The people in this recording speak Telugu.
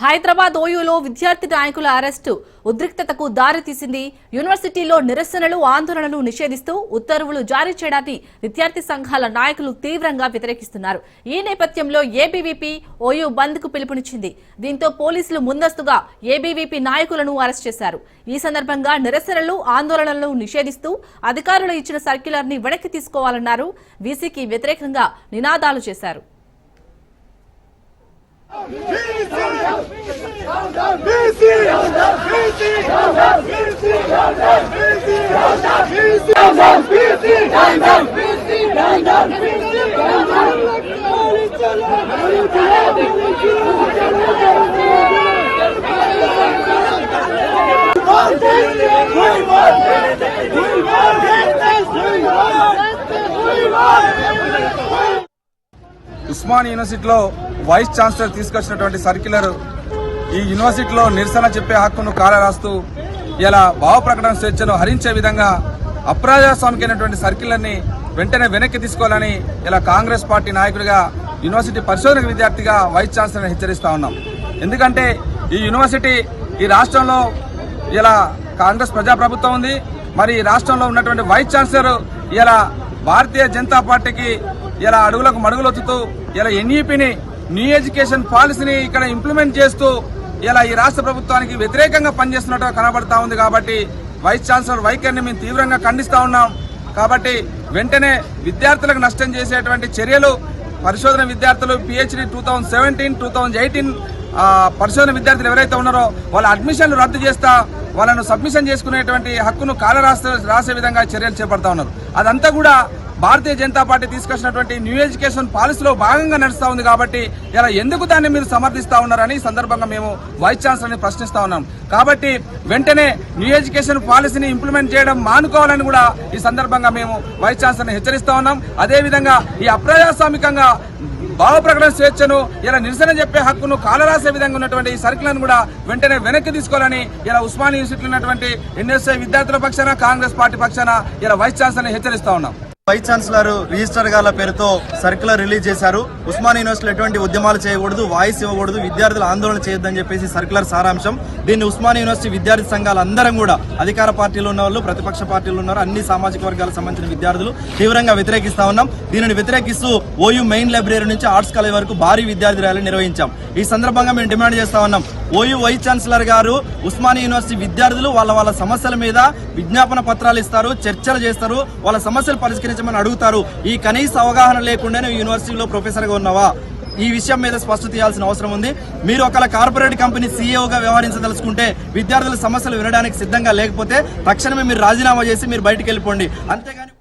హైదరాబాద్ ఓయూలో విద్యార్థి నాయకుల అరెస్టు ఉద్రిక్తతకు దారితీసింది. యూనివర్సిటీలో నిరసనలు, ఆందోళనలు నిషేధిస్తూ ఉత్తర్వులు జారీ చేయడాన్ని విద్యార్థి సంఘాల నాయకులు తీవ్రంగా వ్యతిరేకిస్తున్నారు. ఈ నేపథ్యంలో ఏబీవీపీ ఓయూ బంద్ కు పిలుపునిచ్చింది. దీంతో పోలీసులు ముందస్తుగా ఏబీవీపీ నాయకులను అరెస్ట్ చేశారు. ఈ సందర్భంగా నిరసనలు, ఆందోళనలను నిషేధిస్తూ అధికారులు ఇచ్చిన సర్క్యులర్ ని వెనక్కి తీసుకోవాలన్నారు. వీసీకి వ్యతిరేకంగా నినాదాలు చేశారు. ఉస్మానియా యూనివర్సిటీలో వైస్ ఛాన్సలర్ తీసుకొచ్చినటువంటి సర్క్యులర్ ఈ యూనివర్సిటీలో నిరసన చెప్పే హక్కును కాలరాస్తూ ఇలా భావ ప్రకటన స్వేచ్ఛను హరించే విధంగా అప్రజాస్వామికమైనటువంటి సర్క్యులర్ ని వెంటనే వెనక్కి తీసుకోవాలని ఇలా కాంగ్రెస్ పార్టీ నాయకుడిగా, యూనివర్సిటీ పరిశోధన విద్యార్థిగా వైస్ ఛాన్సలర్ హెచ్చరిస్తా ఉన్నాం. ఎందుకంటే ఈ యూనివర్సిటీ ఈ రాష్ట్రంలో ఇలా కాంగ్రెస్ ప్రజాప్రభుత్వం ఉంది. మరి ఈ రాష్ట్రంలో ఉన్నటువంటి వైస్ ఛాన్సలర్ ఇలా భారతీయ జనతా పార్టీకి ఇలా అడుగులకు మడుగులొత్తుతూ ఇలా ఎన్ఈపీని, న్యూ ఎడ్యుకేషన్ పాలసీని ఇక్కడ ఇంప్లిమెంట్ చేస్తూ ఇలా ఈ రాష్ట్ర ప్రభుత్వానికి వ్యతిరేకంగా పనిచేస్తున్నట్టు కనబడతా ఉంది. కాబట్టి వైస్ ఛాన్సలర్ వైఖరిని మేము తీవ్రంగా ఖండిస్తా ఉన్నాం. కాబట్టి వెంటనే విద్యార్థులకు నష్టం చేసేటువంటి చర్యలు, పరిశోధన విద్యార్థులు పిహెచ్డి 2017, 2018 పరిశోధన విద్యార్థులు ఎవరైతే ఉన్నారో వాళ్ళ అడ్మిషన్లు రద్దు చేస్తా వాళ్ళను సబ్మిషన్ చేసుకునేటువంటి హక్కును రాసే విధంగా చర్యలు చేపడతా ఉన్నారు. అదంతా కూడా భారతీయ జనతా పార్టీ తీసుకొచ్చినటువంటి న్యూ ఎడ్యుకేషన్ పాలసీలో భాగంగా నడుస్తా ఉంది. కాబట్టి ఇలా ఎందుకు దాన్ని మీరు సమర్థిస్తా ఉన్నారని ఈ సందర్భంగా మేము వైస్ ఛాన్సలర్ని ప్రశ్నిస్తా ఉన్నాం. కాబట్టి వెంటనే న్యూ ఎడ్యుకేషన్ పాలసీని ఇంప్లిమెంట్ చేయడం మానుకోవాలని కూడా ఈ సందర్భంగా మేము వైస్ ఛాన్సలర్ని హెచ్చరిస్తా ఉన్నాం. అదేవిధంగా ఈ అప్రజాస్వామికంగా భావ ప్రకటన స్వేచ్ఛను ఇలా నిరసన చెప్పే హక్కును కాలరాసే విధంగా ఉన్నటువంటి ఈ సర్క్యులను కూడా వెంటనే వెనక్కి తీసుకోవాలని ఇలా ఉస్మానియా యూనివర్సిటీలో ఉన్నటువంటి ఎన్ఎస్ఐ విద్యార్థుల పక్షాన, కాంగ్రెస్ పార్టీ పక్షాన ఇలా వైస్ ఛాన్సలర్ని హెచ్చరిస్తా ఉన్నాం. వైస్ ఛాన్సలర్ రిజిస్టర్ గాల పేరుతో సర్క్యులర్ రిలీజ్ చేశారు. ఉస్మానియా యూనివర్సిటీలో ఎటువంటి ఉద్యమాలు చేయకూడదు, వాయిస్ ఇవ్వకూడదు, విద్యార్థులు ఆందోళన చేయొద్దని చెప్పేసి సర్క్యులర్ సారాంశం. దీన్ని ఉస్మానియా యూనివర్సిటీ విద్యార్థి సంఘాలు అందరం కూడా, అధికార పార్టీలు ఉన్న వాళ్ళు, ప్రతిపక్ష పార్టీలు ఉన్నారు, అన్ని సామాజిక వర్గాలకు సంబంధించిన విద్యార్థులు తీవ్రంగా వ్యతిరేకిస్తా ఉన్నాం. దీనిని వ్యతిరేకిస్తూ ఓయూ మెయిన్ లైబ్రరీ నుంచి ఆర్ట్స్ కాలేజ్ వరకు భారీ విద్యార్థి ర్యాలీ నిర్వహించాం. ఈ సందర్భంగా మేము డిమాండ్ చేస్తా ఉన్నాం, ఓయూ వైస్ ఛాన్సలర్ గారు ఉస్మానియా యూనివర్సిటీ విద్యార్థులు వాళ్ళ సమస్యల మీద విజ్ఞాపన పత్రాలు ఇస్తారు, చర్చలు చేస్తారు, వాళ్ళ సమస్యలు పరిష్కరించమని అడుగుతారు. ఈ కనీస అవగాహన లేకుండానే యూనివర్సిటీలో ప్రొఫెసర్గా ఉన్నావా? ఈ విషయం మీద స్పష్టత చేయాల్సిన అవసరం ఉంది. మీరు ఒకవేళ కార్పొరేట్ కంపెనీ సీఈఓగా వ్యవహరించదలుచుకుంటే, విద్యార్థుల సమస్యలు వినడానికి సిద్ధంగా లేకపోతే తక్షణమే మీరు రాజీనామా చేసి మీరు బయటికి వెళ్ళిపోండి. అంతేగాని